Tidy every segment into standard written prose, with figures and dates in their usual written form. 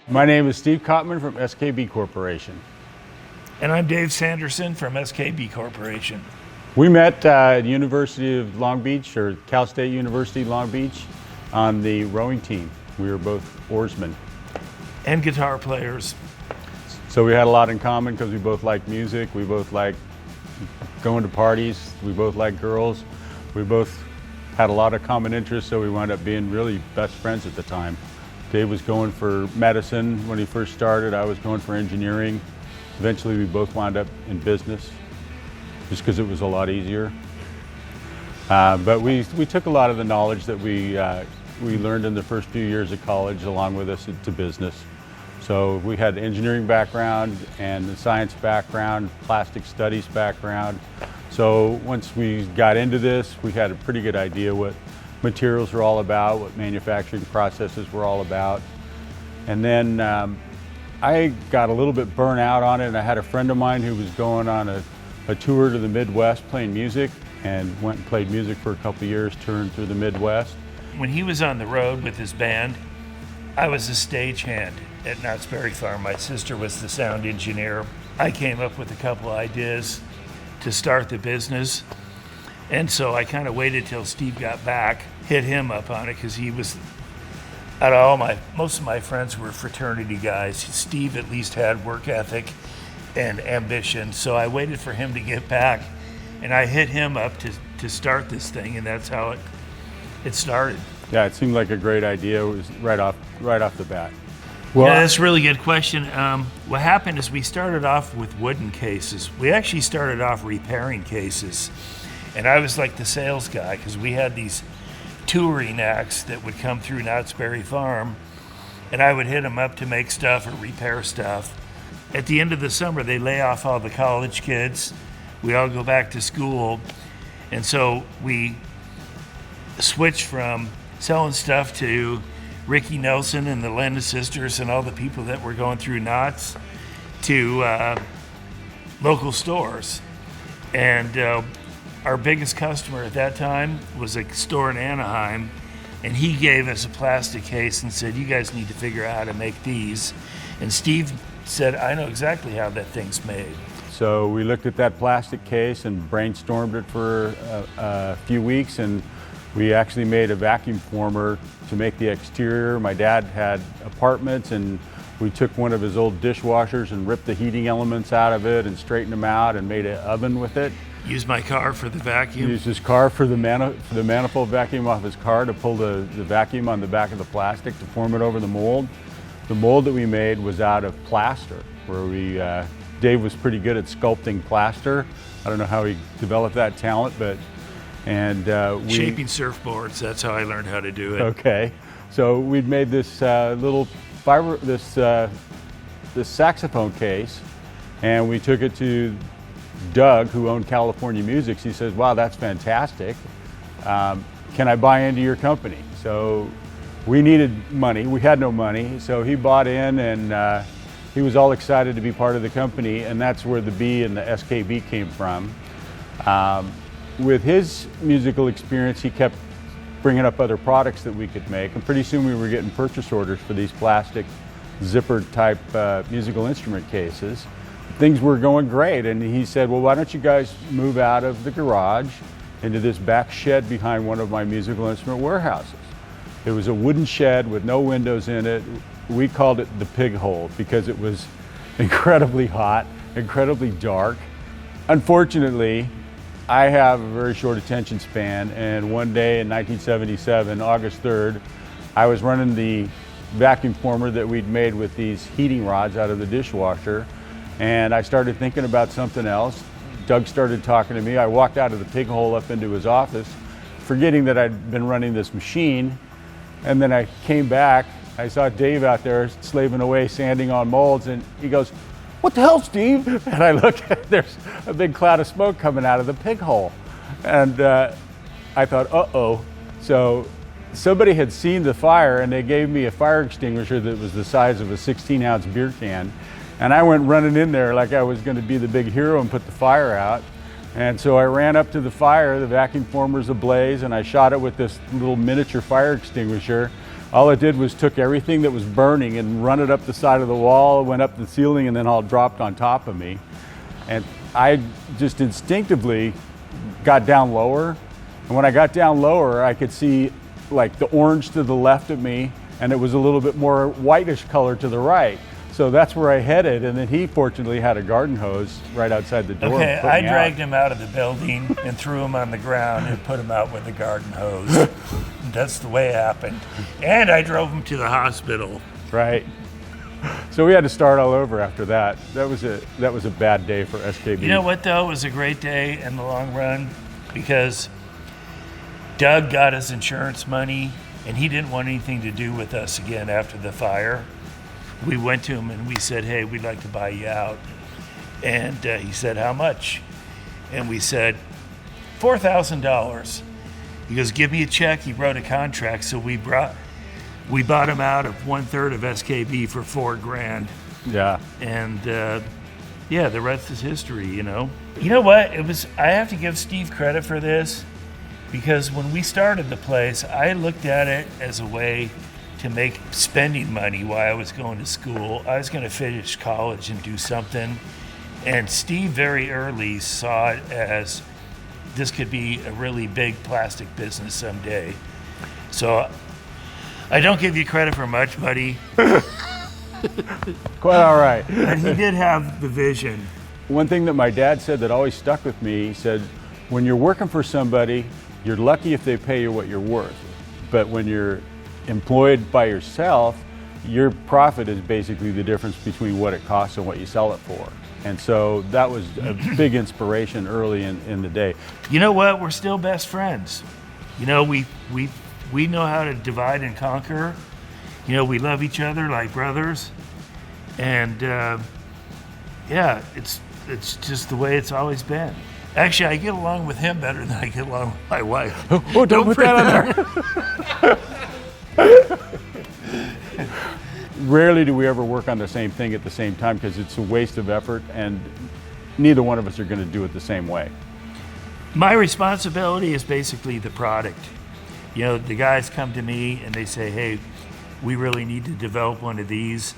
My name is Steve Kottman from SKB Corporation. And I'm Dave Sanderson from SKB Corporation. We met at University of Long Beach, or Cal State University Long Beach, on the rowing team. We were both oarsmen. And guitar players. So we had a lot in common because we both liked music, we both liked going to parties, we both liked girls, we both had a lot of common interests, so we wound up being really best friends at the time. Dave was going for medicine when he first started, I was going for engineering. Eventually we both wound up in business, just because it was a lot easier. But we took a lot of the knowledge that we learned in the first few years of college along with us to business. So we had engineering background and the science background, plastic studies background. So once we got into this, we had a pretty good idea what materials were all about, what manufacturing processes were all about. And then I got a little bit burnt out on it, and I had a friend of mine who was going on a tour to the Midwest playing music, and went and played music for a couple of years, touring through the Midwest. When he was on the road with his band, I was a stagehand at Knott's Berry Farm. My sister was the sound engineer. I came up with a couple ideas to start the business. And so I kind of waited till Steve got back, hit him up on it, because he was, out of most of my friends were fraternity guys. Steve at least had work ethic and ambition. So I waited for him to get back, and I hit him up to start this thing, and that's how it started. Yeah, it seemed like a great idea. It was right off the bat. Well, yeah, that's a really good question. What happened is we started off with wooden cases. We actually started off repairing cases. And I was like the sales guy, because we had these touring acts that would come through Knott's Berry Farm, and I would hit them up to make stuff or repair stuff. At the end of the summer, they lay off all the college kids. We all go back to school. And so we switched from selling stuff to Ricky Nelson and the Lennon sisters and all the people that were going through Knott's to local stores. And our biggest customer at that time was a store in Anaheim, and he gave us a plastic case and said, "You guys need to figure out how to make these." And Steve said, "I know exactly how that thing's made." So we looked at that plastic case and brainstormed it for a few weeks, and we actually made a vacuum former to make the exterior. My dad had apartments, and we took one of his old dishwashers and ripped the heating elements out of it and straightened them out and made an oven with it. Used my car for the vacuum. Used his car for the manifold vacuum off his car to pull the vacuum on the back of the plastic to form it over the mold. The mold that we made was out of plaster, where Dave was pretty good at sculpting plaster. I don't know how he developed that talent, but shaping surfboards. That's how I learned how to do it. Okay, so we'd made this little fiber, this saxophone case, and we took it to Doug, who owned California Music. He says, "Wow, that's fantastic. Can I buy into your company?" So we needed money. We had no money, so he bought in, and he was all excited to be part of the company, and that's where the B and the SKB came from. With his musical experience, he kept bringing up other products that we could make, and pretty soon we were getting purchase orders for these plastic zipper type musical instrument cases. Things were going great, and he said, "Well, why don't you guys move out of the garage into this back shed behind one of my musical instrument warehouses?" It was a wooden shed with no windows in it. We called it the pig hole because it was incredibly hot, incredibly dark. Unfortunately, I have a very short attention span, and one day in 1977, August 3rd, I was running the vacuum former that we'd made with these heating rods out of the dishwasher, and I started thinking about something else. Doug started talking to me. I walked out of the pig hole up into his office, forgetting that I'd been running this machine, and then I came back. I saw Dave out there slaving away, sanding on molds, and he goes, "What the hell, Steve?" And I look, there's a big cloud of smoke coming out of the pig hole. And I thought, uh-oh. So somebody had seen the fire, and they gave me a fire extinguisher that was the size of a 16-ounce beer can. And I went running in there like I was going to be the big hero and put the fire out. And so I ran up to the fire, the vacuum former's ablaze, and I shot it with this little miniature fire extinguisher. All it did was took everything that was burning and run it up the side of the wall, went up the ceiling, and then all dropped on top of me. And I just instinctively got down lower. And when I got down lower, I could see like the orange to the left of me, and it was a little bit more whitish color to the right. So that's where I headed, and then he fortunately had a garden hose right outside the door. Okay, I dragged him out of the building and threw him on the ground and put him out with a garden hose. That's the way it happened. And I drove him to the hospital. Right. So we had to start all over after that. That was a bad day for SKB. You know what, though? It was a great day in the long run because Doug got his insurance money, and he didn't want anything to do with us again after the fire. We went to him and we said, hey, we'd like to buy you out. And he said, how much? And we said, $4,000. He goes, give me a check. He wrote a contract. So we bought him out of 1/3 of SKB for $4,000. Yeah. And yeah, the rest is history, You know what? I have to give Steve credit for this because when we started the place, I looked at it as a way to make spending money while I was going to school. I was going to finish college and do something. And Steve very early saw it as this could be a really big plastic business someday. So I don't give you credit for much, buddy. Quite all right. But he did have the vision. One thing that my dad said that always stuck with me, he said, when you're working for somebody, you're lucky if they pay you what you're worth. But when you're employed by yourself, your profit is basically the difference between what it costs and what you sell it for. And so that was a big inspiration early in the day. You know what? We're still best friends. We know how to divide and conquer. We love each other like brothers. And yeah, it's just the way it's always been. Actually, I get along with him better than I get along with my wife. Oh, don't put that on there. Rarely do we ever work on the same thing at the same time because it's a waste of effort and neither one of us are going to do it the same way. My responsibility is basically the product. The guys come to me and they say, hey, we really need to develop one of these.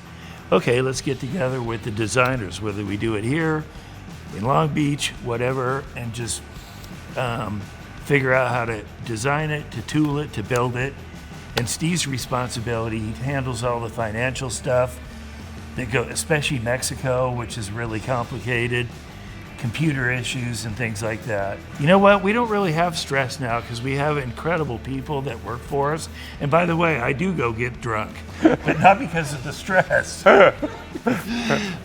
Okay, let's get together with the designers, whether we do it here, in Long Beach, whatever, and just figure out how to design it, to tool it, to build it. And Steve's responsibility, he handles all the financial stuff that go, especially Mexico, which is really complicated, computer issues and things like that. You know what? We don't really have stress now because we have incredible people that work for us. And by the way, I do go get drunk, but not because of the stress.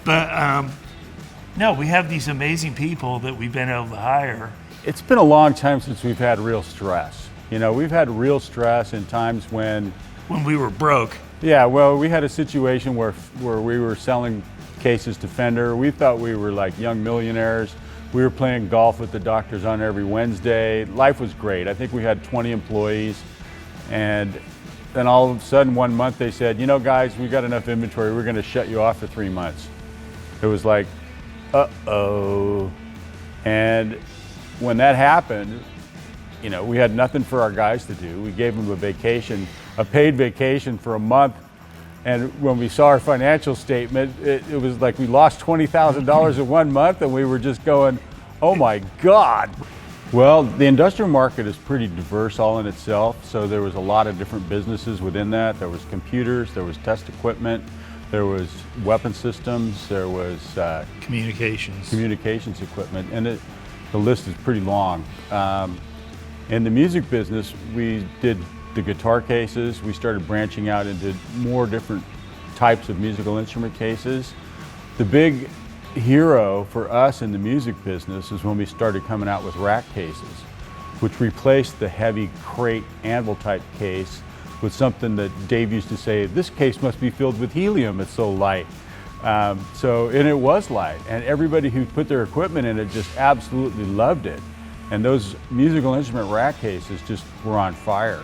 But no, we have these amazing people that we've been able to hire. It's been a long time since we've had real stress. We've had real stress in times when we were broke. Yeah, well, we had a situation where we were selling cases to Fender. We thought we were like young millionaires. We were playing golf with the doctors on every Wednesday. Life was great. I think we had 20 employees. And then all of a sudden, one month they said, guys, we got enough inventory. We're going to shut you off for 3 months. It was like, uh-oh. And when that happened, we had nothing for our guys to do. We gave them a paid vacation for a month. And when we saw our financial statement, it was like we lost $20,000 in 1 month and we were just going, oh my God. Well, the industrial market is pretty diverse all in itself. So there was a lot of different businesses within that. There was computers, there was test equipment, there was weapon systems, there was communications equipment, and the list is pretty long. In the music business, we did the guitar cases. We started branching out into more different types of musical instrument cases. The big hero for us in the music business is when we started coming out with rack cases, which replaced the heavy crate anvil type case with something that Dave used to say, this case must be filled with helium, it's so light. And it was light, and everybody who put their equipment in it just absolutely loved it. And those musical instrument rack cases just were on fire.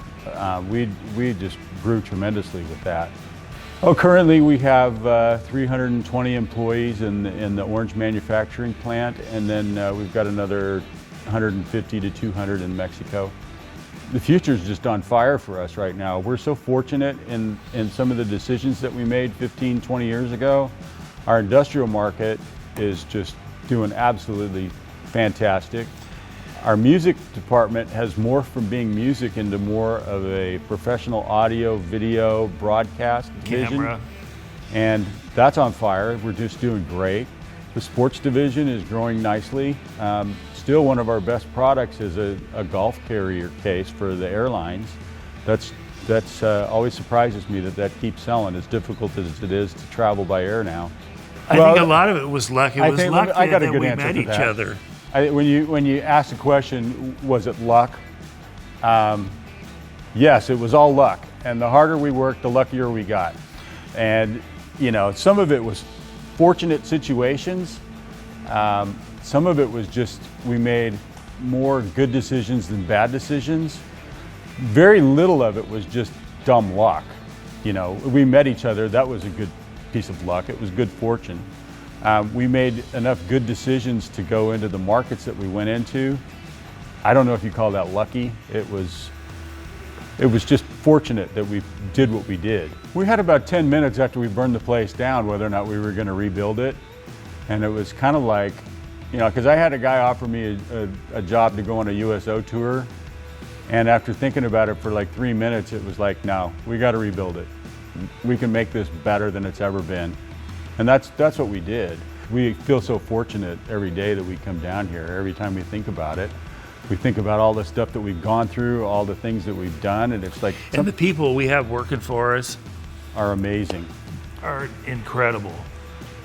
We just grew tremendously with that. Currently we have 320 employees in the orange manufacturing plant, and then we've got another 150 to 200 in Mexico. the future is just on fire for us right now. We're so fortunate in some of the decisions that we made 15, 20 years ago. Our industrial market is just doing absolutely fantastic. Our music department has morphed from being music into more of a professional audio, video, broadcast division. Camera. And that's on fire. We're just doing great. The sports division is growing nicely. Still one of our best products is a golf carrier case for the airlines. That's always surprises me that keeps selling, as difficult as it is to travel by air now. I think a lot of it was luck. It was luck that we met each other. When you asked the question, was it luck? Yes, it was all luck. And the harder we worked, the luckier we got. And some of it was fortunate situations. Some of it was just we made more good decisions than bad decisions. Very little of it was just dumb luck. We met each other. That was a good piece of luck. It was good fortune. We made enough good decisions to go into the markets that we went into. I don't know if you call that lucky. It was just fortunate that we did what we did. We had about 10 minutes after we burned the place down whether or not we were going to rebuild it. And it was kind of like, because I had a guy offer me a job to go on a USO tour. And after thinking about it for like 3 minutes, it was like, no, we got to rebuild it. We can make this better than it's ever been. And that's what we did. We feel so fortunate every day that we come down here. Every time we think about it, we think about all the stuff that we've gone through, all the things that we've done, and it's like... And the people we have working for us are amazing. Are incredible.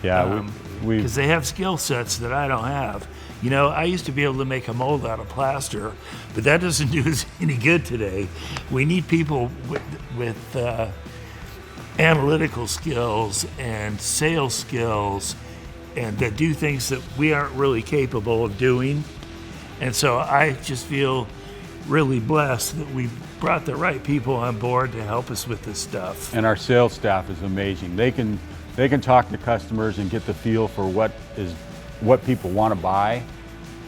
Yeah, because they have skill sets that I don't have. I used to be able to make a mold out of plaster, but that doesn't do us any good today. We need people with analytical skills and sales skills, and that do things that we aren't really capable of doing. And so I just feel really blessed that we brought the right people on board to help us with this stuff. And our sales staff is amazing. They can talk to customers and get the feel for what people want to buy.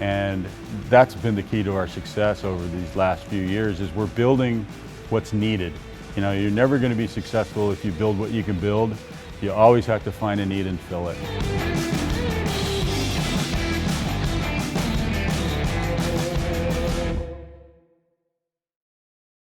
And that's been the key to our success over these last few years, is we're building what's needed. You're never going to be successful if you build what you can build. You always have to find a need and fill it.